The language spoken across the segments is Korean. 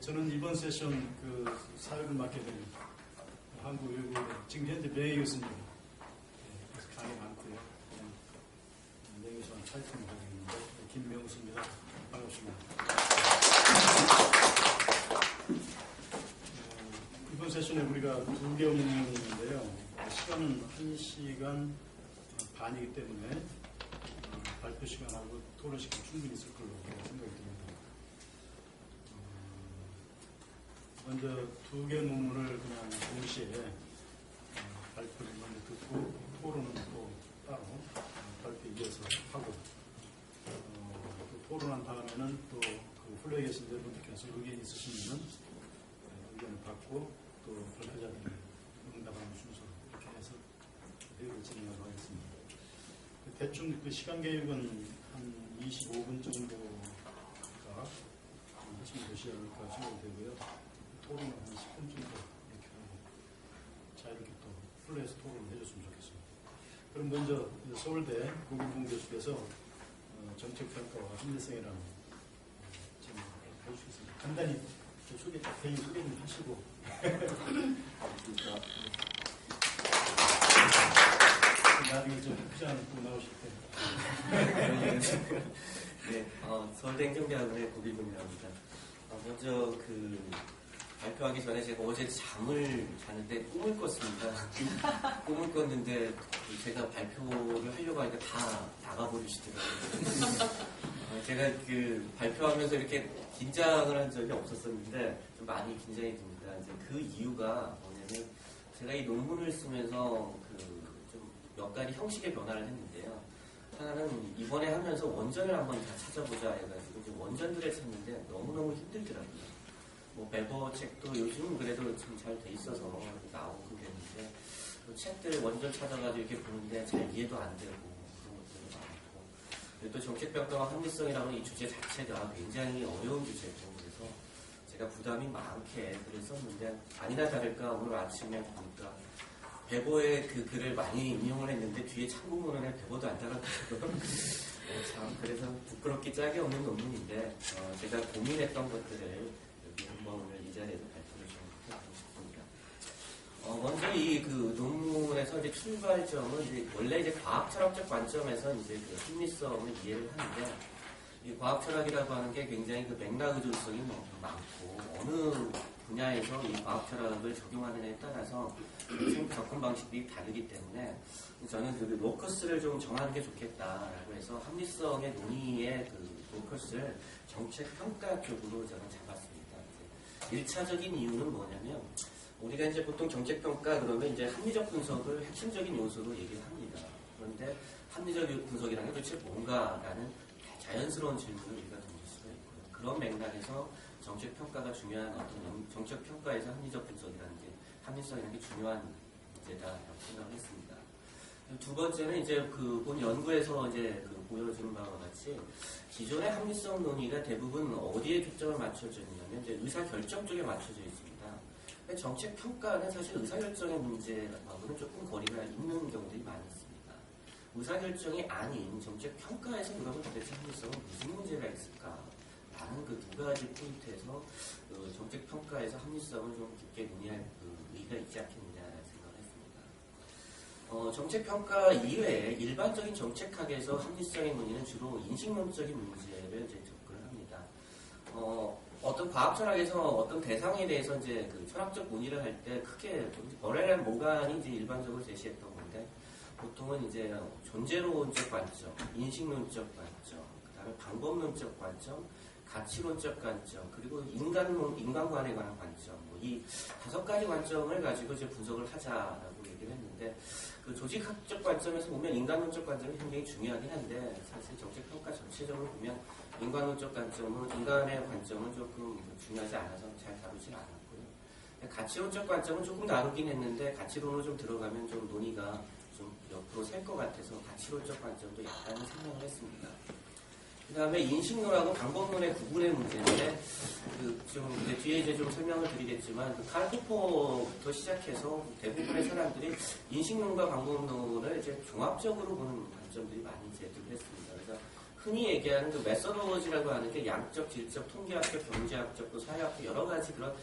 저는 이번 세션 그 사회를 맡게 된 한국외국의 지금 현재 명예 교수님, 그래서 강의 많고요. 명예 교수님 차이팅을 하고 있는데 김명수입니다. 반갑습니다. 이번 세션에 우리가 2개 업무가 있는데요. 시간은 1시간 반이기 때문에 발표 시간하고 토론 시간 충분히 있을 걸로 생각이 듭니다. 먼저 2개 논문을 그냥 동시에 발표를 먼저 듣고 토론은 또 따로 발표 이어서 하고 또 토론한 다음에는 또 그 훌륭해 계신 여러분들께서 의견이 있으시면 의견을 받고 또 발표자들이 응답하는 순서로 이렇게 해서 회의를 진행하도록 하겠습니다. 대충 그 시간 계획은 한 25분 정도가 하시면 되지 않을까 생각이 되고요. 토론은 한 10분 정도 이렇게 하고 자유롭게 또 플레이에서 토론을 해줬으면 좋겠습니다. 그럼 먼저 서울대 고기봉 교수께서 정책평가와 합리성이라는 질문을 해주시겠습니다. 간단히 개인 소개 좀 하시고. 나중에 좀 후장 또 나오실 때. 네, 서울대 행정대학원의 고기봉이라고 합니다. 먼저 발표하기 전에 제가 어제 잠을 자는데 꿈을 꿨습니다. 꿈을 꿨는데 제가 발표를 하려고 하니까 다 나가버리시더라고요. 제가 발표하면서 이렇게 긴장을 한 적이 없었었는데 좀 많이 긴장이 됩니다. 이제 그 이유가 뭐냐면 제가 이 논문을 쓰면서 좀 몇 가지 형식의 변화를 했는데요. 하나는 이번에 하면서 원전을 한번 다 찾아보자 해가지고 이제 원전들을 찾는데 너무너무 힘들더라고요. 베버 책도 요즘은 그래도 좀 잘 돼 있어서 나오고 그랬는데 책들 원전 찾아가지고 이렇게 보는데 잘 이해도 안 되고 그런 것들이 많고 또 정책평가와 합리성이라는 이 주제 자체가 굉장히 어려운 주제고 그래서 제가 부담이 많게 글을 썼는데 아니나 다를까 오늘 아침에 보니까 베버의 그 글을 많이 인용을 했는데 뒤에 참고문헌에 베버도 안 달았더라고요. 참 그래서 부끄럽기 짝이 없는 논문인데 제가 고민했던 것들을 여기 한번 오늘 이 자리에서 발표를 좀 해보고 싶습니다. 먼저 이 논문에서 이제 출발점은 이제 원래 이제 과학철학적 관점에서 이제 합리성을 이해를 하는데 이 과학철학이라고 하는 게 굉장히 맥락 의존성이 많고 어느 분야에서 이 과학철학을 적용하느냐에 따라서 접근 방식이 다르기 때문에 저는 로커스를 좀 정하는 게 좋겠다라고 해서 합리성의 논의의 로커스를 정책평가 쪽으로 저는 잡았습니다. 1차적인 이유는 뭐냐면 우리가 이제 보통 정책평가 그러면 이제 합리적 분석을 핵심적인 요소로 얘기를 합니다. 그런데 합리적 분석이라는 게 도대체 뭔가라는 자연스러운 질문을 우리가 던질 수가 있고요. 그런 맥락에서 정책평가가 중요한 정책평가에서 합리적 분석이라는 게 합리성이라는 게 중요한 문제다라고 생각을 했습니다. 두 번째는 이제 본 연구에서 이제 보여준 바와 같이 기존의 합리성 논의가 대부분 어디에 초점을 맞춰져 있냐면 이제 의사결정 쪽에 맞춰져 있습니다. 정책평가는 사실 의사결정의 문제하고는 조금 거리가 있는 경우들이 많이 있습니다. 의사결정이 아닌 정책평가에서 그러면 도대체 합리성은 무슨 문제가 있을까? 라는 두 가지 포인트에서 정책평가에서 합리성을 좀 깊게 논의할 의의가 있지 않겠느냐라는 생각을 했습니다. 정책평가 이외에 일반적인 정책학에서 합리성의 논의는 주로 인식론적인 문제를 이제 접근을 합니다. 어떤 과학철학에서 어떤 대상에 대해서 이제 철학적 논의를 할 때 크게 버렐 모간이 이제 일반적으로 제시했던 건데 보통은 이제 존재론적 관점, 인식론적 관점, 그다음에 방법론적 관점, 가치론적 관점, 그리고 인간관에 관한 관점, 이 5가지 관점을 가지고 이제 분석을 하자라고 얘기를 했는데 조직학적 관점에서 보면 인간론적 관점이 굉장히 중요하긴 한데 사실 정책평가 전체적으로 보면 인간론적 관점은 인간의 관점은 조금 중요하지 않아서 잘 다루지 않았고요. 가치론적 관점은 조금 다루긴 했는데 가치론으로 좀 들어가면 좀 논의가 좀 옆으로 셀 것 같아서 가치론적 관점도 약간은 생각을 했습니다. 그 다음에 인식론하고 방법론의 구분의 문제인데, 뒤에 이제 좀 설명을 드리겠지만, 칼 포퍼부터 시작해서 대부분의 사람들이 인식론과 방법론을 이제 종합적으로 보는 관점들이 많이 제기를 했습니다. 그래서 흔히 얘기하는 그 메서로지라고 하는 게 양적, 질적, 통계학적, 경제학적, 또 사회학적 여러 가지 그런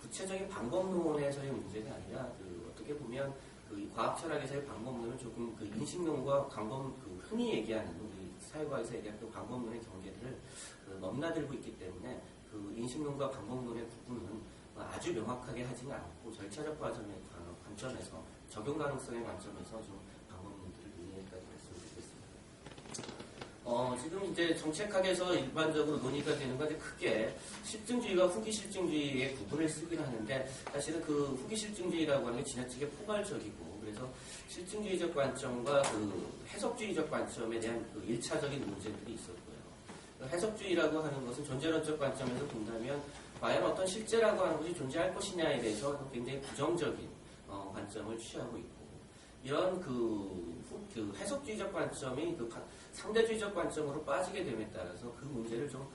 구체적인 방법론에서의 문제가 아니라 그 어떻게 보면 그 과학 철학에서의 방법론은 조금 그 인식론과 그 흔히 얘기하는 우리 사회과에서 얘기하는 그 방법론의 경계를 그 넘나들고 있기 때문에 그 인식론과 방법론의 구분은 아주 명확하게 하지는 않고 절차적 관점에서 적용 가능성의 관점에서 좀 방법론들을 논의해까지 말씀드리겠습니다. 지금 이제 정책학에서 일반적으로 논의가 되는 건 이제 크게 실증주의와 후기 실증주의의 구분을 쓰긴 하는데 사실은 그 후기 실증주의라고 하는 게 지나치게 포괄적이고 그래서 실증주의적 관점과 그 해석주의적 관점에 대한 그 1차적인 논쟁들이 있었고요. 해석주의라고 하는 것은 존재론적 관점에서 본다면 과연 어떤 실제라고 하는 것이 존재할 것이냐에 대해서 굉장히 부정적인 관점을 취하고 있고 이런 그 해석주의적 관점이 그 상대주의적 관점으로 빠지게 됨에 따라서 그 문제를 좀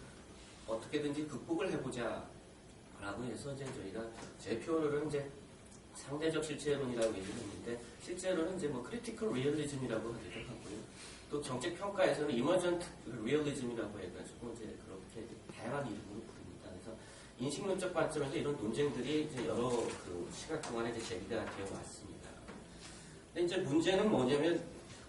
어떻게든지 극복을 해보자 라고 해서 이제 저희가 제 표현으로는 이제 상대적 실체론이라고 얘기를 했는데 실제로는 이제 뭐 크리티컬 리얼리즘이라고 하기도 하고요. 또 정책 평가에서는 이머전트 리얼리즘이라고 해가지고 이제 그렇게 다양한 이름으로 부릅니다. 그래서 인식론적 관점에서 이런 논쟁들이 이제 여러 그 시간 동안에 이제 제기가 되어 왔습니다. 근데 이제 문제는 뭐냐면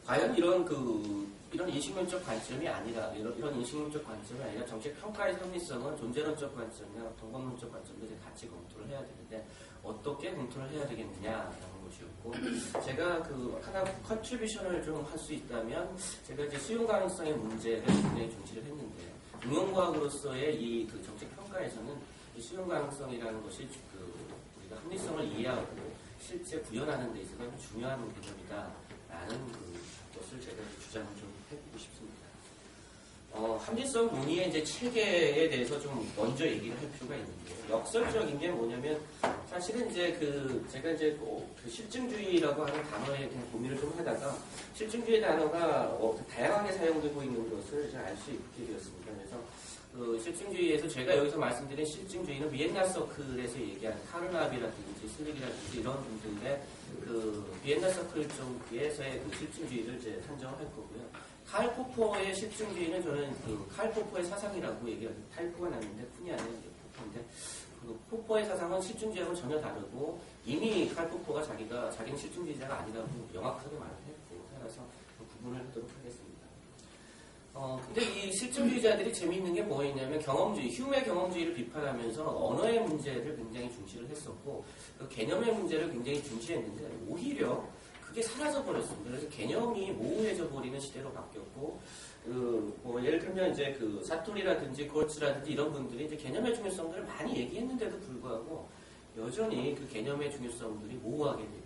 과연 이런 인식론적 관점이 아니라 이런 인식론적 관점이 아니라 정책 평가의 합리성은 존재론적 관점이나 방법론적 관점도 이제 같이 검토를 해야 되는데 어떻게 검토를 해야 되겠느냐라는 것이었고 제가 그 하나 컨트리뷰션을 좀 할 수 있다면 제가 이제 수용 가능성의 문제를 굉장히 중시를 했는데 응용과학으로서의 이 그 정책 평가에서는 이 수용 가능성이라는 것이 그 우리가 합리성을 이해하고 실제 구현하는 데 있어서 중요한 개념이다라는 것을 제가 주장을 좀 해보고 싶습니다. 합리성 논의의 이제 체계에 대해서 좀 먼저 얘기를 할 필요가 있는데 역설적인 게 뭐냐면 사실은 이제 제가 이제 그 실증주의라고 하는 단어에 대한 고민을 좀 하다가 실증주의 단어가 다양하게 사용되고 있는 것을 알 수 있게 되었습니다. 그래서 그 실증주의에서 제가 여기서 말씀드린 실증주의는 비엔나 서클에서 얘기하는 카르납이라든지 슬릭이라든지 이런 분들의 그 비엔나 서클 쪽에서의 그 실증주의를 이제 한정을 할 거고요. 칼 포퍼의 실증주의는 저는 그 칼 포퍼의 사상이라고 얘기하는 탈포가 났는데 푼이 아니라 포퍼인데 그 포퍼의 사상은 실증주의하고는 전혀 다르고 이미 칼 포퍼가 자기는 실증주의자가 아니라고 명확하게 말을 했고 따라서 그 구분을 하도록 하겠습니다. 근데 이 실증주의자들이 재미있는 게 뭐였냐면 휴메 경험주의를 비판하면서 언어의 문제를 굉장히 중시를 했었고 그 개념의 문제를 굉장히 중시했는데 오히려 그게 사라져버렸습니다. 그래서 개념이 모호해져 버리는 시대로 바뀌었고, 뭐 예를 들면 이제 그 사토리라든지 골츠라든지 이런 분들이 이제 개념의 중요성들을 많이 얘기했는데도 불구하고 여전히 그 개념의 중요성들이 모호하게 되고,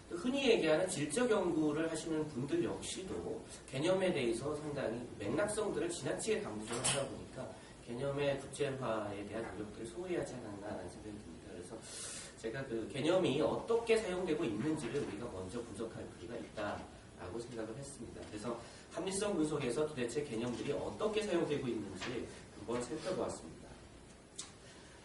흔히 얘기하는 질적 연구를 하시는 분들 역시도 개념에 대해서 상당히 맥락성들을 지나치게 강조를 하다 보니까 개념의 구체화에 대한 노력들을 소홀히 하지 않았나라는 생각이 듭니다. 그래서 제가 그 개념이 어떻게 사용되고 있는지를 우리가 먼저 분석할 필요가 있다라고 생각을 했습니다. 그래서 합리성 분석에서 도대체 개념들이 어떻게 사용되고 있는지 한번 살펴보았습니다.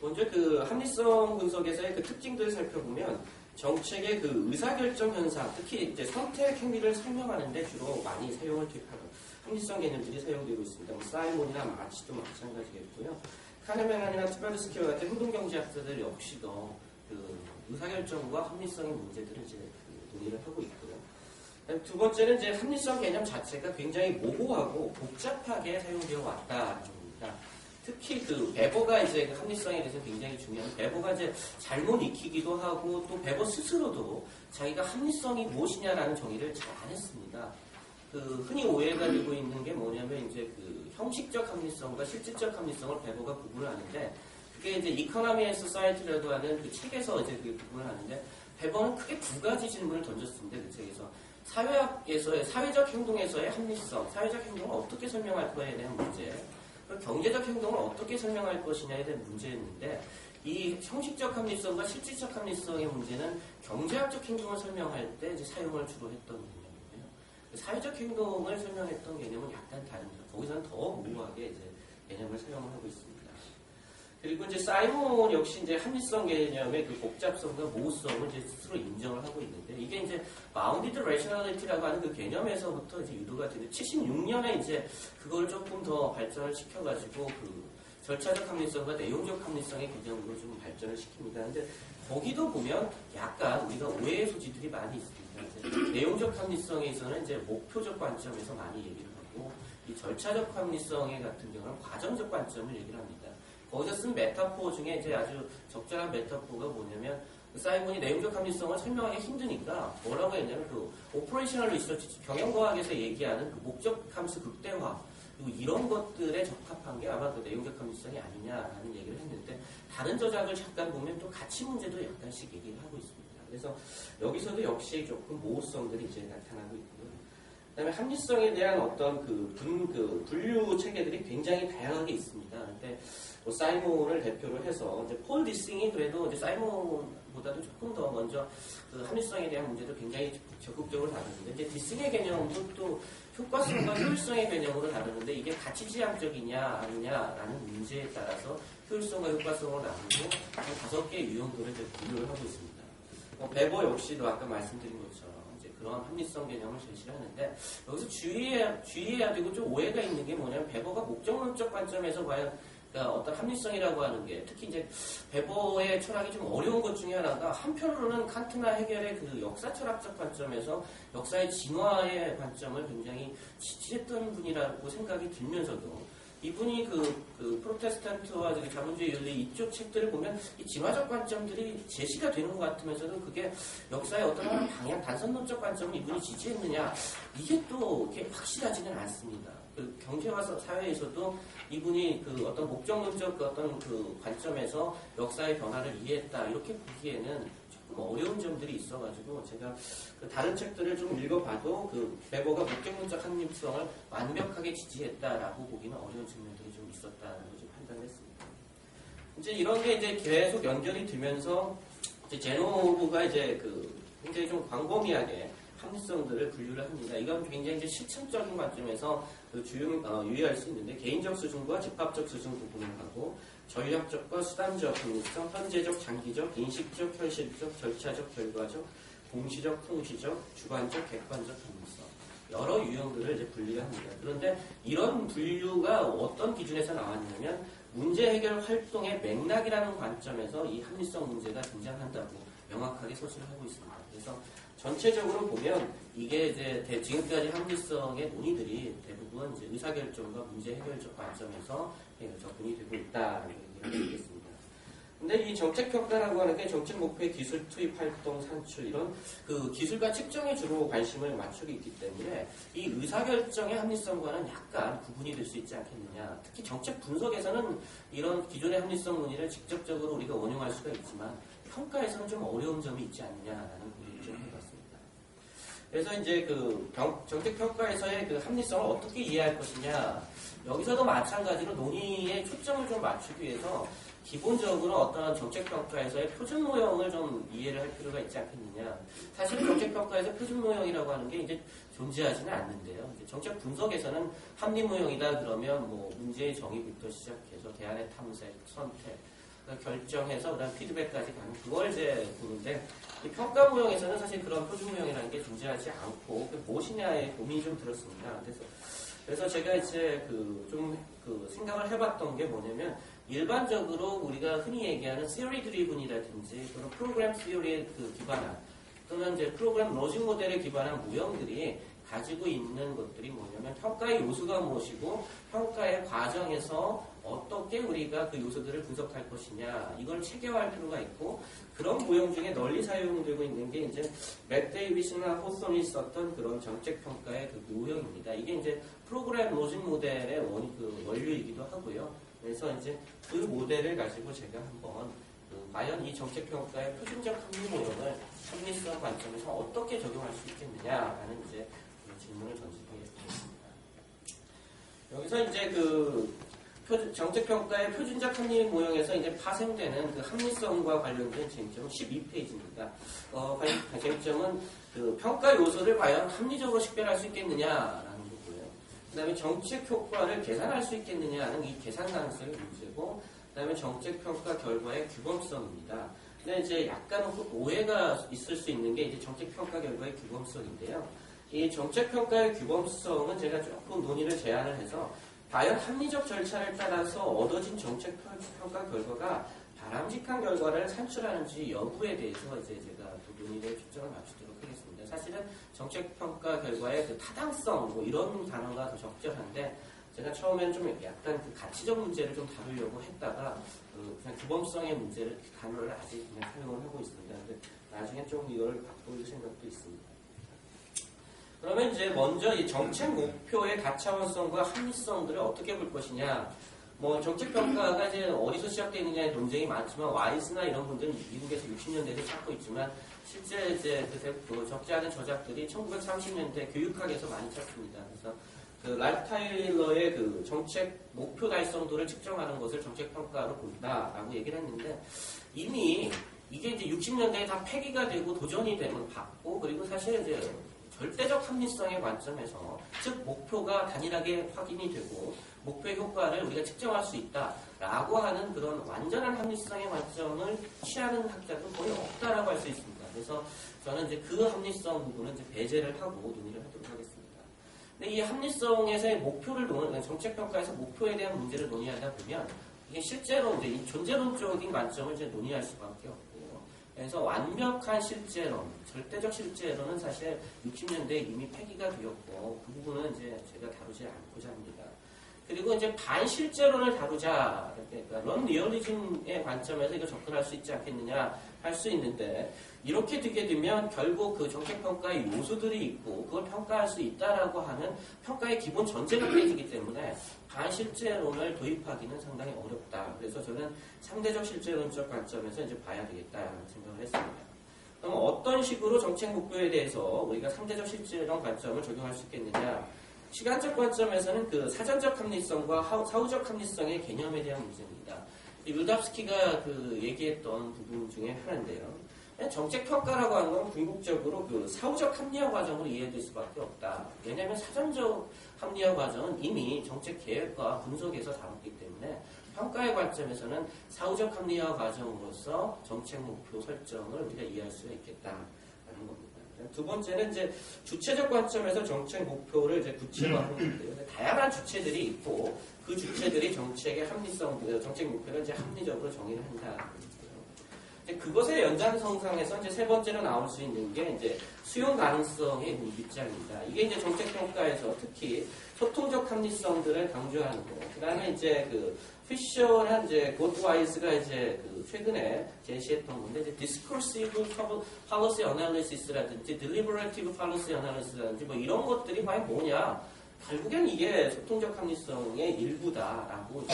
먼저 그 합리성 분석에서의 그 특징들을 살펴보면 정책의 그 의사결정 현상, 특히 이제 선택 행위를 설명하는데 주로 많이 사용을 투입하는 합리성 개념들이 사용되고 있습니다. 뭐 사이몬이나 마치도 마찬가지겠고요. 카네멘이나 트바르스키와 같은 행동경제학자들 역시도 그 의사결정과 합리성의 문제들을 이제 논의를 하고 있고요. 두 번째는 이제 합리성 개념 자체가 굉장히 모호하고 복잡하게 사용되어 왔다는 겁니다. 특히 그 베버가 이제 그 합리성에 대해서 굉장히 중요한 베버가 이제 잘못 익히기도 하고 또 베버 스스로도 자기가 합리성이 무엇이냐라는 정의를 잘 안 했습니다. 그 흔히 오해가 되고 있는 게 뭐냐면 이제 그 형식적 합리성과 실질적 합리성을 베버가 구분을 하는데 그게 이제 이코노미 앤 소사이티라고 하는 그 책에서 이제 그 구분을 하는데 베버는 크게 두 가지 질문을 던졌습니다. 그 책에서 사회학에서의 사회적 행동에서의 합리성, 사회적 행동을 어떻게 설명할 거에 대한 문제, 그리고 경제적 행동을 어떻게 설명할 것이냐에 대한 문제였는데 이 형식적 합리성과 실질적 합리성의 문제는 경제학적 행동을 설명할 때 이제 사용을 주로 했던 개념이고요. 사회적 행동을 설명했던 개념은 약간 다릅니다. 거기서는 더 모호하게 이제 개념을 사용을 하고 있습니다. 그리고 이제 사이몬 역시 이제 합리성 개념의 그 복잡성과 모호성을 이제 스스로 인정을 하고 있는데 이게 이제 bounded rationality라고 하는 그 개념에서부터 이제 유도가 되는데 76년에 이제 그걸 조금 더 발전을 시켜가지고 그 절차적 합리성과 내용적 합리성의 개념으로 좀 발전을 시킵니다. 근데 거기도 보면 약간 우리가 오해의 소지들이 많이 있습니다. 이제 내용적 합리성에서는 이제 목표적 관점에서 많이 얘기를 하고 이 절차적 합리성의 같은 경우는 과정적 관점을 얘기를 합니다. 거기서 쓴 메타포 중에 이제 아주 적절한 메타포가 뭐냐면 사이먼이 내용적 합리성을 설명하기 힘드니까 뭐라고 했냐면 그 오퍼레이셔널 리서치 경영과학에서 얘기하는 그 목적 함수 극대화 그리고 이런 것들에 적합한 게 아마 그 내용적 합리성이 아니냐라는 얘기를 했는데 다른 저작을 잠깐 보면 또 가치 문제도 약간씩 얘기를 하고 있습니다. 그래서 여기서도 역시 조금 모호성들이 이제 나타나고 있고요. 그다음에 합리성에 대한 어떤 그 분류 체계들이 굉장히 다양하게 있습니다. 근데 뭐 사이몬을 대표로 해서 이제 폴 디싱이 그래도 이제 사이몬보다도 조금 더 먼저 그 합리성에 대한 문제도 굉장히 적극적으로 다루는데 이제 디싱의 개념도 또 효과성과 효율성의 개념으로 다루는데 이게 가치지향적이냐 아니냐라는 문제에 따라서 효율성과 효과성을 나누고 한 5개의 유형들을 이제 분류를 하고 있습니다. 베버 역시도 아까 말씀드린 것처럼 이제 그런 합리성 개념을 제시를 하는데 여기서 주의해야 되고 좀 오해가 있는 게 뭐냐면 베버가 목적론적 관점에서 과연 그러니까 어떤 합리성이라고 하는 게 특히 이제 베버의 철학이 좀 어려운 것 중에 하나가 한편으로는 칸트나 헤겔의 그 역사 철학적 관점에서 역사의 진화의 관점을 굉장히 지지했던 분이라고 생각이 들면서도 이분이 그 프로테스탄트와 자본주의 윤리 이쪽 책들을 보면 이 진화적 관점들이 제시가 되는 것 같으면서도 그게 역사의 어떤 방향 단선론적 관점을 이분이 지지했느냐 이게 또 이렇게 확실하지는 않습니다. 그 경제와 사회에서도 이분이 그 어떤 목적론적 그 어떤 그 관점에서 역사의 변화를 이해했다 이렇게 보기에는 조금 어려운 점들이 있어가지고 제가 그 다른 책들을 좀 읽어봐도 그 베버가 목적론적 합리성을 완벽하게 지지했다라고 보기는 어려운 측면들이 좀 있었다라고 좀 판단을 했습니다. 이제 이런 게 이제 계속 연결이 되면서 이제 제노브가 이제 그 굉장히 좀 광범위하게 합리성들을 분류를 합니다. 이건 굉장히 이제 실천적인 관점에서 그 유의할 수 있는데 개인적 수준과 집합적 수준 구분을 하고 전략적과 수단적 합리성, 현재적, 장기적, 인식적, 현실적, 절차적, 결과적, 공시적, 통시적, 주관적, 객관적 합리성 여러 유형들을 이제 분리를 합니다. 그런데 이런 분류가 어떤 기준에서 나왔냐면 문제 해결 활동의 맥락이라는 관점에서 이 합리성 문제가 등장한다고 명확하게 서술을 하고 있습니다. 그래서 전체적으로 보면 이게 이제 지금까지 합리성의 논의들이 대부분 이제 의사결정과 문제 해결적 관점에서 접근이 되고 있다라고 얘기를 하겠습니다. 근데 이 정책평가라고 하는 게 정책 목표의 기술 투입 활동 산출 이런 그 기술과 측정에 주로 관심을 맞추고 있기 때문에 이 의사결정의 합리성과는 약간 구분이 될 수 있지 않겠느냐. 특히 정책 분석에서는 이런 기존의 합리성 논의를 직접적으로 우리가 원용할 수가 있지만 평가에서는 좀 어려운 점이 있지 않느냐라는 고민을 좀 해봤습니다. 그래서 이제 그 정책평가에서의 그 합리성을 어떻게 이해할 것이냐 여기서도 마찬가지로 논의에 초점을 좀 맞추기 위해서 기본적으로 어떤 정책평가에서의 표준 모형을 좀 이해를 할 필요가 있지 않겠느냐. 사실 정책평가에서 표준 모형이라고 하는 게 이제 존재하지는 않는데요. 이제 정책 분석에서는 합리 모형이다 그러면 뭐 문제의 정의부터 시작해서 대안의 탐색, 선택, 결정해서 그다음 피드백까지 가는 그걸 이제 보는데 이 평가 모형에서는 사실 그런 표준 모형이라는 게 존재하지 않고 무엇이냐에 고민이 좀 들었습니다. 그래서 제가 이제 생각을 해봤던 게 뭐냐면 일반적으로 우리가 흔히 얘기하는 theory driven이라든지 그런 프로그램 theory에 기반한 또는 이제 프로그램 로직 모델에 기반한 모형들이 가지고 있는 것들이 뭐냐면 평가의 요소가 무엇이고 평가의 과정에서 어떻게 우리가 그 요소들을 분석할 것이냐 이걸 체계화할 필요가 있고 그런 모형 중에 널리 사용되고 있는 게 이제 맥 데이비스나 호손이 썼던 그런 정책 평가의 그 모형입니다. 이게 이제 프로그램 로직 모델의 원류이기도 하고요. 그래서 이제 그 모델을 가지고 제가 한번 과연 이 정책 평가의 표준적 합리 모형을 합리성 관점에서 어떻게 적용할 수 있겠느냐라는 이제 질문을 던지겠습니다. 여기서 이제 정책평가의 표준적 합리 모형에서 이제 파생되는 그 합리성과 관련된 쟁점은 12페이지입니다. 쟁점은 그 평가 요소를 과연 합리적으로 식별할 수 있겠느냐라는 거고요. 그 다음에 정책 효과를 계산할 수 있겠느냐는 이 계산 가능성의 문제고, 그 그다음에 정책평가 결과의 규범성입니다. 근데 이제 약간 오해가 있을 수 있는 게 이제 정책평가 결과의 규범성인데요. 이 정책평가의 규범성은 제가 조금 논의를 제안을 해서 과연 합리적 절차를 따라서 얻어진 정책평가 결과가 바람직한 결과를 산출하는지 여부에 대해서 이제 제가 또 논의를 초점을 맞추도록 하겠습니다. 사실은 정책평가 결과의 그 타당성 뭐 이런 단어가 더 적절한데 제가 처음에는 좀 약간 그 가치적 문제를 좀 다루려고 했다가 그냥 규범성의 문제를 단어를 아직 그냥 사용을 하고 있습니다. 근데 나중에 좀 이걸 바꿀 생각도 있습니다. 그러면 이제 먼저 이 정책 목표의 다차원성과 합리성들을 어떻게 볼 것이냐. 뭐 정책평가가 이제 어디서 시작되느냐에 논쟁이 많지만 와이스나 이런 분들은 미국에서 60년대에 찾고 있지만 실제 이제 그 적지 않은 저작들이 1930년대 교육학에서 많이 찾습니다. 그래서 그 랄프 타일러의 그 정책 목표 달성도를 측정하는 것을 정책평가로 본다라고 얘기를 했는데 이미 이게 이제 60년대에 다 폐기가 되고 도전이 되면 받고 그리고 사실 이제 절대적 합리성의 관점에서 즉 목표가 단일하게 확인이 되고 목표의 효과를 우리가 측정할 수 있다라고 하는 그런 완전한 합리성의 관점을 취하는 학자들은 거의 없다라고 할 수 있습니다. 그래서 저는 이제 그 합리성 부분은 이제 배제를 하고 논의를 하도록 하겠습니다. 근데 이 합리성에서의 목표를 정책평가에서 목표에 대한 문제를 논의하다 보면 이게 실제로 이제 이 존재론적인 관점을 이제 논의할 수밖에 없고요. 그래서 완벽한 실제론, 절대적 실제론은 사실 60년대에 이미 폐기가 되었고 그 부분은 이제 제가 다루지 않고자 합니다. 그리고 이제 반실제론을 다루자, 그러니까 런 리얼리즘의 관점에서 이거 접근할 수 있지 않겠느냐 할 수 있는데 이렇게 되게 되면 결국 그 정책평가의 요소들이 있고 그걸 평가할 수 있다라고 하는 평가의 기본 전제가 깨지기 때문에 반실제론을 도입하기는 상당히 어렵다. 그래서 저는 상대적 실제론적 관점에서 이제 봐야 되겠다는 생각을 했습니다. 그럼 어떤 식으로 정책 목표에 대해서 우리가 상대적 실제론 관점을 적용할 수 있겠느냐? 시간적 관점에서는 그 사전적 합리성과 사후적 합리성의 개념에 대한 문제입니다. 율답스키가 그 얘기했던 부분 중에 하나인데요. 정책평가라고 하는 건 궁극적으로 그 사후적 합리화 과정으로 이해될 수밖에 없다. 왜냐하면 사전적 합리화 과정은 이미 정책 계획과 분석에서 다뤘기 때문에 평가의 관점에서는 사후적 합리화 과정으로서 정책 목표 설정을 우리가 이해할 수가 있겠다라는 겁니다. 두 번째는 이제 주체적 관점에서 정책 목표를 이제 구체화하는 건데요. 다양한 주체들이 있고 그 주체들이 정책의 합리성, 정책 목표를 이제 합리적으로 정의를 한다. 그것의 연장선상에서 이제 세 번째로 나올 수 있는 게 이제 수용 가능성의 입장입니다. 이게 이제 정책평가에서 특히 소통적 합리성들을 강조하는 거. 그 다음에 이제 그 피셔랑 이제 고드와이스가 이제 그 최근에 제시했던 건데 이제 discursive policy analysis라든지 deliberative policy analysis라든지 뭐 이런 것들이 과연 뭐냐. 결국엔 이게 소통적 합리성의 일부다라고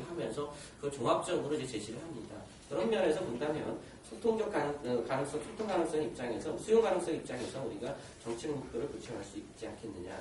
하면서 그걸 종합적으로 이제 제시를 합니다. 그런 면에서 본다면 소통적 가능성, 소통 가능성 입장에서, 수용 가능성 입장에서 우리가 정책 목표를 구체화할 수 있지 않겠느냐.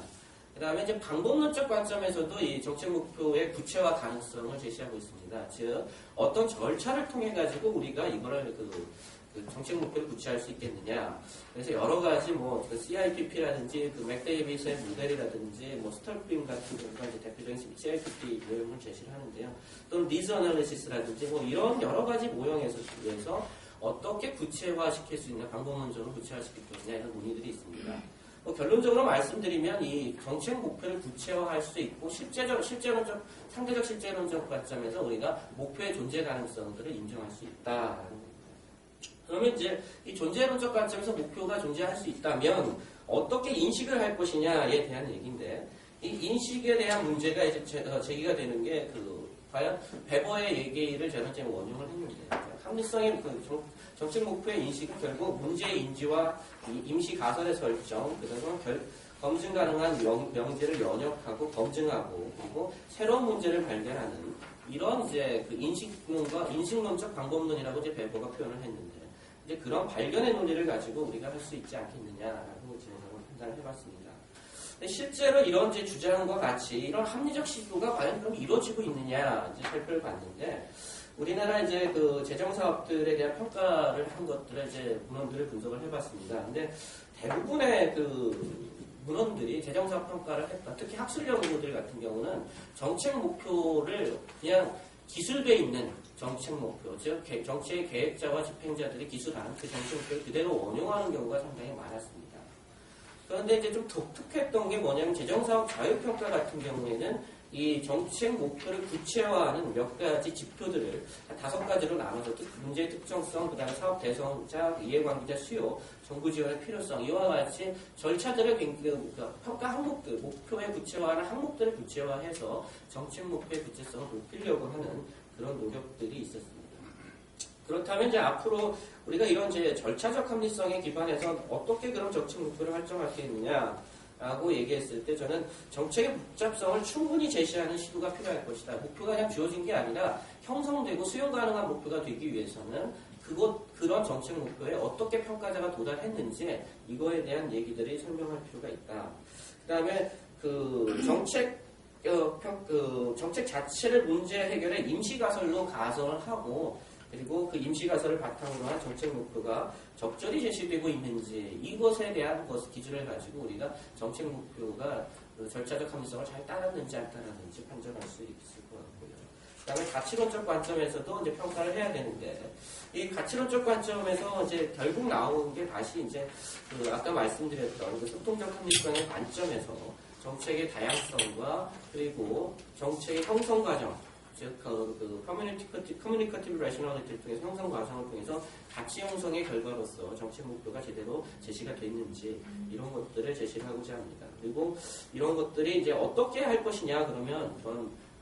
그 다음에 이제 방법론적 관점에서도 이 정책 목표의 구체화 가능성을 제시하고 있습니다. 즉, 어떤 절차를 통해가지고 우리가 이거를 그 정책 목표를 구체화할 수 있겠느냐. 그래서 여러 가지 뭐 CIPP라든지 그 맥데이비스의 모델이라든지 뭐 스털빔 같은 경우가 이제 대표적인 CIPP 모형을 제시를 하는데요. 또는 니즈 어널리시스라든지 뭐 이런 여러 가지 모형에서 어떻게 구체화시킬 수 있는 방법론적으로 구체화시킬 것이냐 이런 논의들이 있습니다. 뭐 결론적으로 말씀드리면 이 정책 목표를 구체화할 수 있고 실제론적, 상대적 실제론적 관점에서 우리가 목표의 존재 가능성들을 인정할 수 있다라는 겁니다. 그러면 이제 이 존재론적 관점에서 목표가 존재할 수 있다면 어떻게 인식을 할 것이냐에 대한 얘기인데 이 인식에 대한 문제가 이제 제기가 되는 게 과연 베버의 얘기를 제가 지금 원용을 했는데 합리성의 정책 목표의 인식은 결국 문제의 인지와 임시 가설의 설정, 그다음에 검증 가능한 명제를 연역하고 검증하고 그리고 새로운 문제를 발견하는 이런 이제 그 인식론적 방법론이라고 이제 베버가 표현을 했는데 이제 그런 발견의 논리를 가지고 우리가 할 수 있지 않겠느냐라고 제가 판단을 해봤습니다. 실제로 이런 이제 주장과 같이 이런 합리적 시도가 과연 그럼 이루어지고 있느냐 이제 살펴봤는데 우리나라 이제 그 재정 사업들에 대한 평가를 한 것들을 이제 문헌들을 분석을 해봤습니다. 근데 대부분의 그 문헌들이 재정 사업 평가를 했다. 특히 학술 연구들 같은 경우는 정책 목표를 그냥 기술돼 있는 정책 목표, 즉 정치의 계획자와 집행자들이 기술하는 그 정책 목표를 그대로 원용하는 경우가 상당히 많았습니다. 그런데 이제 좀 독특했던 게 뭐냐면 재정사업 자유평가 같은 경우에는 이 정책 목표를 구체화하는 몇 가지 지표들을 한 5가지로 나눠서 문제의 특정성, 그 다음에 사업 대상자, 이해관계자 수요, 정부 지원의 필요성, 이와 같이 절차들을 평가 항목들, 목표의 구체화하는 항목들을 구체화해서 정책 목표의 구체성을 높이려고 하는 그런 노력들이 있었습니다. 그렇다면 이제 앞으로 우리가 이런 이제 절차적 합리성에 기반해서 어떻게 그런 정책 목표를 설정할 수 있느냐 라고 얘기했을 때 저는 정책의 복잡성을 충분히 제시하는 시도가 필요할 것이다. 목표가 그냥 주어진 게 아니라 형성되고 수용 가능한 목표가 되기 위해서는 그런 정책 목표에 어떻게 평가자가 도달했는지 이거에 대한 얘기들이 설명할 필요가 있다. 그 다음에 그 정책 자체를 문제 해결에 임시가설로 가설을 하고 그리고 그 임시가설을 바탕으로 한 정책 목표가 적절히 제시되고 있는지 이것에 대한 기준을 가지고 우리가 정책 목표가 그 절차적 합리성을 잘 따랐는지 안 따랐는지 판정할 수 있을 것 같고요. 그 다음에 가치론적 관점에서도 이제 평가를 해야 되는데 이 가치론적 관점에서 이제 결국 나오는 게 다시 이제 그 아까 말씀드렸던 그 소통적 합리성의 관점에서 정책의 다양성과 그리고 정책의 형성 과정 즉, 커뮤니커티브 레셔널리티를 통해서 형성 과정을 통해서 가치 형성의 결과로서 정책 목표가 제대로 제시가 됐는지 이런 것들을 제시를 하고자 합니다. 그리고 이런 것들이 이제 어떻게 할 것이냐 그러면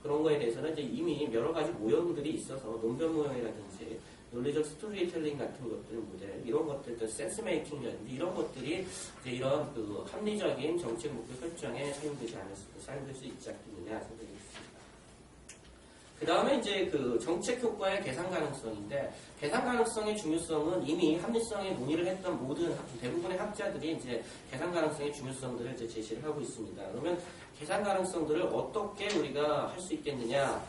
그런 거에 대해서는 이제 이미 여러 가지 모형들이 있어서 논변 모형이라든지 논리적 스토리텔링 같은 것들 모델 이런 것들, 센스 메이킹이라든지 이런 것들이 이제 이런 그 합리적인 정책 목표 설정에 사용될 수 있지 않겠느냐 생각이 있습니다. 그 다음에 이제 그 정책 효과의 계산 가능성인데 계산 가능성의 중요성은 이미 합리성에 논의를 했던 대부분의 학자들이 이제 계산 가능성의 중요성들을 이제 제시를 하고 있습니다. 그러면 계산 가능성들을 어떻게 우리가 할 수 있겠느냐?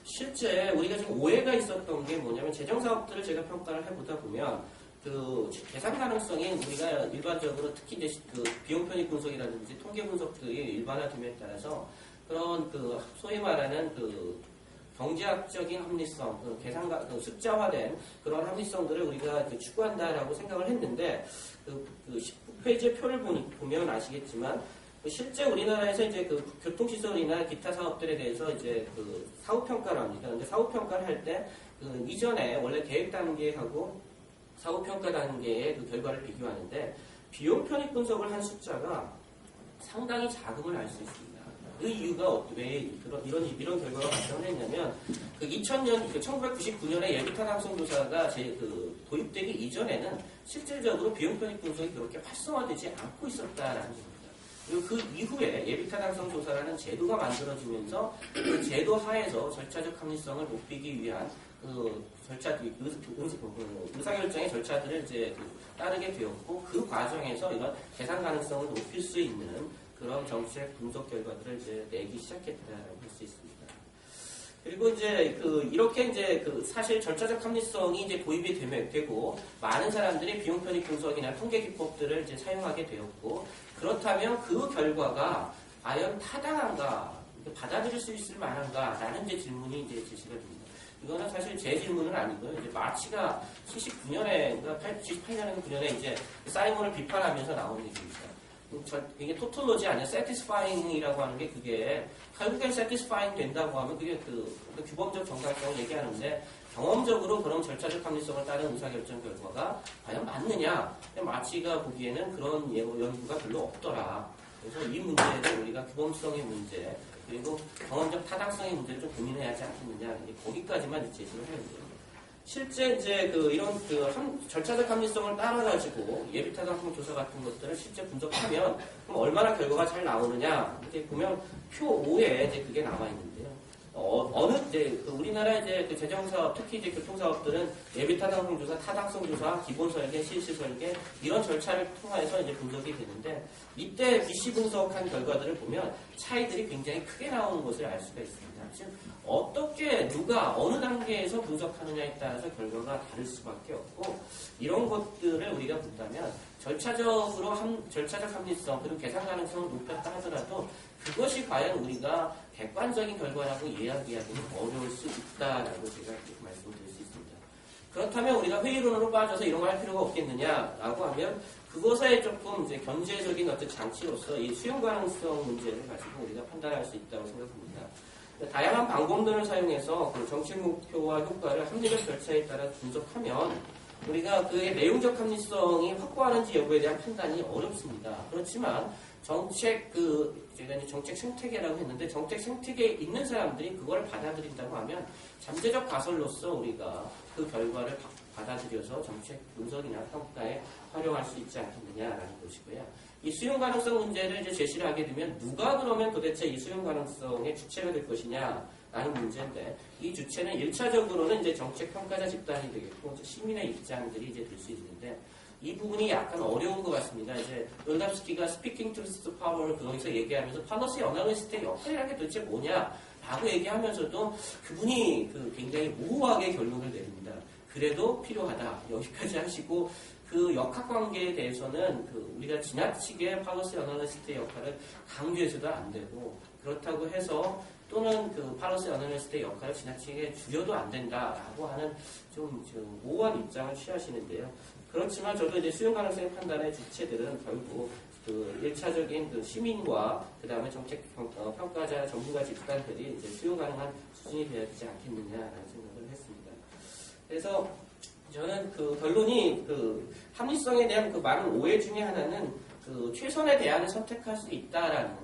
실제 우리가 지금 오해가 있었던 게 뭐냐면 재정사업들을 제가 평가를 해보다 보면 그 계산 가능성이 우리가 일반적으로 특히 이제 그 비용 편익 분석이라든지 통계 분석들이 일반화됨에 따라서 그런 그 소위 말하는 그 경제학적인 합리성, 그 숫자화된 그런 합리성들을 우리가 추구한다라고 생각을 했는데, 그 19페이지의 표를 보면 아시겠지만, 실제 우리나라에서 이제 그 교통시설이나 기타 사업들에 대해서 이제 그 사후평가를 합니다. 근데 사후평가를 할 때, 그 이전에 원래 계획 단계하고 사후평가 단계의 그 결과를 비교하는데, 비용 편익 분석을 한 숫자가 상당히 작음을 알 수 있습니다. 그 이유가 왜 이런 결과가 발생을 했냐면 그 1999년에 예비타 남성 조사가 도입되기 이전에는 실질적으로 비용 편익 분석이 그렇게 활성화되지 않고 있었다라는 겁니다. 그리고 그 이후에 예비타 남성 조사라는 제도가 만들어지면서 그 제도 하에서 절차적 합리성을 높이기 위한 그 의사결정의 절차들을 이제 따르게 되었고 그 과정에서 이런 계산 가능성을 높일 수 있는 그런 정책 분석 결과들을 이제 내기 시작했다라고 할 수 있습니다. 그리고 이제 이렇게 이제 사실 절차적 합리성이 이제 도입이 되고 많은 사람들이 비용 편익 분석이나 통계 기법들을 이제 사용하게 되었고 그렇다면 그 결과가 과연 타당한가, 받아들일 수 있을 만한가라는 이제 질문이 이제 제시가 됩니다. 이거는 사실 제 질문은 아니고요. 이제 마치가 78년에 9년에 이제 사이먼을 비판하면서 나온 얘기입니다. 이게 토톨로지 아니야 satisfying이라고 하는 게 그게 결국엔 satisfying 된다고 하면 그게 그 규범적 정당성을 얘기하는데 경험적으로 그런 절차적 합리성을 따른 의사결정 결과가 과연 맞느냐? 마치가 보기에는 그런 연구가 별로 없더라. 그래서 이 문제를 우리가 규범성의 문제 그리고 경험적 타당성의 문제를 좀 고민해야 하지 않겠느냐? 거기까지만 제시를 하는데요. 실제 이제 절차적 합리성을 따라가지고 예비타 상품 조사 같은 것들을 실제 분석하면 그럼 얼마나 결과가 잘 나오느냐 이렇게 보면 표 5에 이제 그게 나와 있는데요. 어느 이제 우리나라 이제 재정사업 특히 이제 교통사업들은 예비타 상품 조사, 타당성 조사, 기본 설계, 실시 설계 이런 절차를 통해서 이제 분석이 되는데 이때 BC 분석한 결과들을 보면 차이들이 굉장히 크게 나오는 것을 알 수가 있습니다. 즉 어떻게 누가 어느 단계에서 분석하느냐에 따라서 결과가 다를 수밖에 없고 이런 것들을 우리가 본다면 절차적 합리성 그리고 계산 가능성을 높였다 하더라도 그것이 과연 우리가 객관적인 결과라고 이야기하기는 어려울 수 있다라고 제가 말씀드릴 수 있습니다. 그렇다면 우리가 회의론으로 빠져서 이런 걸 할 필요가 없겠느냐라고 하면 그것에 조금 이제 경제적인 어떤 장치로서 이 수용 가능성 문제를 가지고 우리가 판단할 수 있다고 생각합니다. 다양한 방법들을 사용해서 그 정책 목표와 효과를 합리적 절차에 따라 분석하면 우리가 그의 내용적 합리성이 확보하는지 여부에 대한 판단이 어렵습니다. 그렇지만 제가 이제 정책 생태계라고 했는데 정책 생태계에 있는 사람들이 그걸 받아들인다고 하면 잠재적 가설로서 우리가 그 결과를 받아들여서 정책 분석이나 평가에 활용할 수 있지 않겠느냐라는 것이고요. 이 수용 가능성 문제를 이제 제시를 하게 되면 누가 그러면 도대체 이 수용 가능성의 주체가 될 것이냐라는 문제인데 이 주체는 1차적으로는 이제 정책 평가자 집단이 되겠고 시민의 입장들이 이제 될 수 있는데 이 부분이 약간 어려운 것 같습니다. 이제 롤답스키가 Speaking Truth to Power를 거기서 얘기하면서 파너시 어널리스트의 역할이라는 게 도대체 뭐냐라고 얘기하면서도 그분이 굉장히 모호하게 결론을 내립니다. 그래도 필요하다. 여기까지 하시고 그 역학관계에 대해서는 우리가 지나치게 파너시 어널리스트의 역할을 강조해서도 안 되고 그렇다고 해서 또는 파너시 어널리스트의 역할을 지나치게 줄여도 안 된다라고 하는 좀 모호한 입장을 취하시는데요. 그렇지만 저도 이제 수용 가능성의 판단의 주체들은 결국 1차적인 시민과 그 다음에 정책 평가자 전문가 집단들이 이제 수용 가능한 수준이 되어야 되지 않겠느냐라는 생각을 했습니다. 그래서 저는 결론이 합리성에 대한 많은 오해 중에 하나는 최선의 대안을 선택할 수 있다라는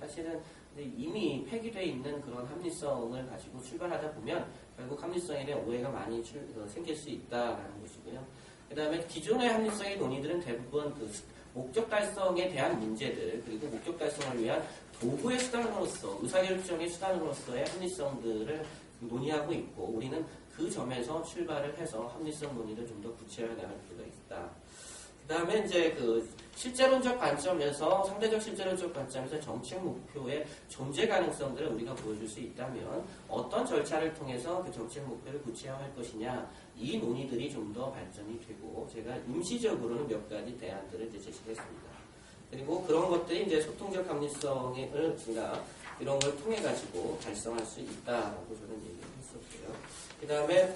사실은 이미 폐기되어 있는 그런 합리성을 가지고 출발하다 보면 결국 합리성에 대한 오해가 많이 생길 수 있다라는 것이고요. 그 다음에 기존의 합리성의 논의들은 대부분 목적 달성에 대한 문제들 그리고 목적 달성을 위한 도구의 수단으로서 의사결정의 수단으로서의 합리성들을 논의하고 있고 우리는 그 점에서 출발을 해서 합리성 논의를 좀 더 구체화해 나갈 필요가 있다. 그 다음에 이제 실제론적 관점에서 상대적 실제론적 관점에서 정책 목표의 존재 가능성들을 우리가 보여줄 수 있다면 어떤 절차를 통해서 그 정책 목표를 구체화할 것이냐 이 논의들이 좀 더 발전이 되고 제가 임시적으로는 몇 가지 대안들을 이제 제시했습니다. 그리고 그런 것들이 이제 소통적 합리성을 우리가 이런 걸 통해 가지고 달성할 수 있다라고 저는 얘기를 했었고요. 그 다음에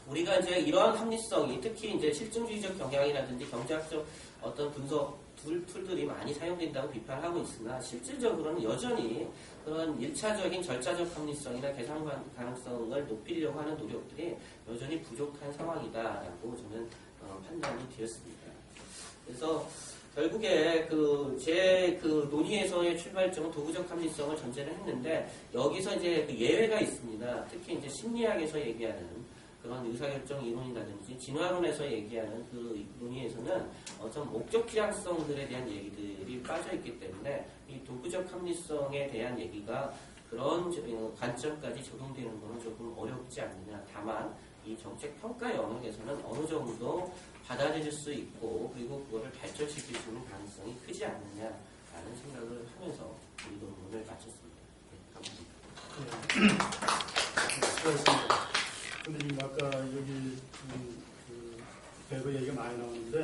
우리가 이제 이러한 합리성이 특히 이제 실증주의적 경향이라든지 경제학적 어떤 분석 툴들이 많이 사용된다고 비판을 하고 있으나 실질적으로는 여전히 그런 1차적인 절차적 합리성이나 계산 가능성을 높이려고 하는 노력들이 여전히 부족한 상황이다라고 저는 판단이 되었습니다. 그래서 결국에 제 논의에서의 출발점은 도구적 합리성을 전제를 했는데 여기서 이제 예외가 있습니다. 특히 이제 심리학에서 얘기하는 그런 의사결정 이론이라든지 진화론에서 얘기하는 논의에서는 어떤 목적 필요성들에 대한 얘기들이 빠져있기 때문에 이 도구적 합리성에 대한 얘기가 그런 관점까지 적용되는 것은 조금 어렵지 않느냐. 다만 이 정책 평가 영역에서는 어느 정도 받아들일 수 있고 그리고 그거를 발전시킬 수 있는 가능성이 크지 않느냐라는 생각을 하면서 이 논문을 마쳤습니다. 네, 감사합니다. 수고하셨습니다. 근데 지금 아까 여기 배우 얘기가 많이 나오는데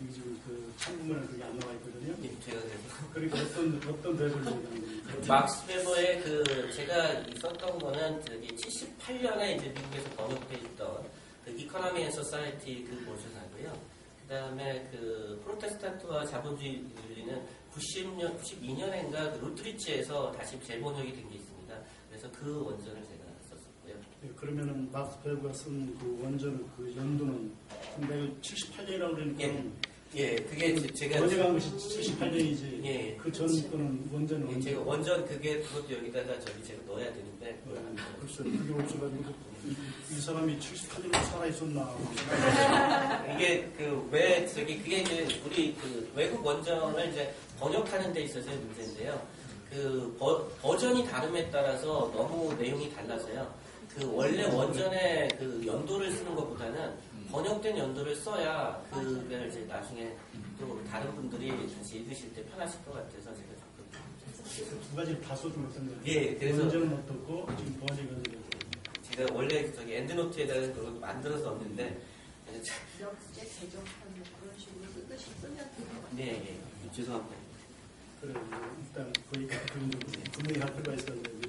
여기 지금 참고문에 그게 안 나와 있거든요. 예, 제가 그러니까 어떤 배우를 얘기하는 겁니까? 막스 베버의 제가 있었던 거는 78년에 이제 미국에서 번역돼 있던 이코노미 앤 소사이티 버전하고요. 그 다음에 프로테스탄트와 자본주의 윤리는 92년인가 루트리치에서 다시 재번역이 된 게 있습니다. 그래서 그 원전을 제가 썼었고요. 네, 그러면은 막스 베버가 쓴 원전 연도는 78년이라고 그러니까 예, 그게 제가 번역한 것이 78년이지. 예, 그 전 거는 원전은 제가 원전 그것도 여기다가 제가 넣어야 되는데 글쎄 그게 없어가지고 이 사람이 78년을 살아있었나. 이게 그게 이제 우리 외국 원전을 이제 번역하는 데 있어서의 문제인데요. 버전이 다름에 따라서 너무 내용이 달라서요. 원래 원전의 연도를 쓰는 것보다는 번역된 연도를 써야 그걸 이제 나중에 또 다른 분들이 다시 읽으실 때 편하실 것 같아서 제가 자꾸 두 가지를 다 써주면 어떤 거예요? 예, 그래서 원전은 어떻고 지금 번역은 제가 원래 엔드노트에다가 그걸 만들어서 넣었는데 역제 개정판 뭐 그런 식으로 쓰듯이 쓰면 될 것 같아요. 네, 예. 죄송합니다. 그래, 일단 거기까지 분명히 할 필요가 있었는데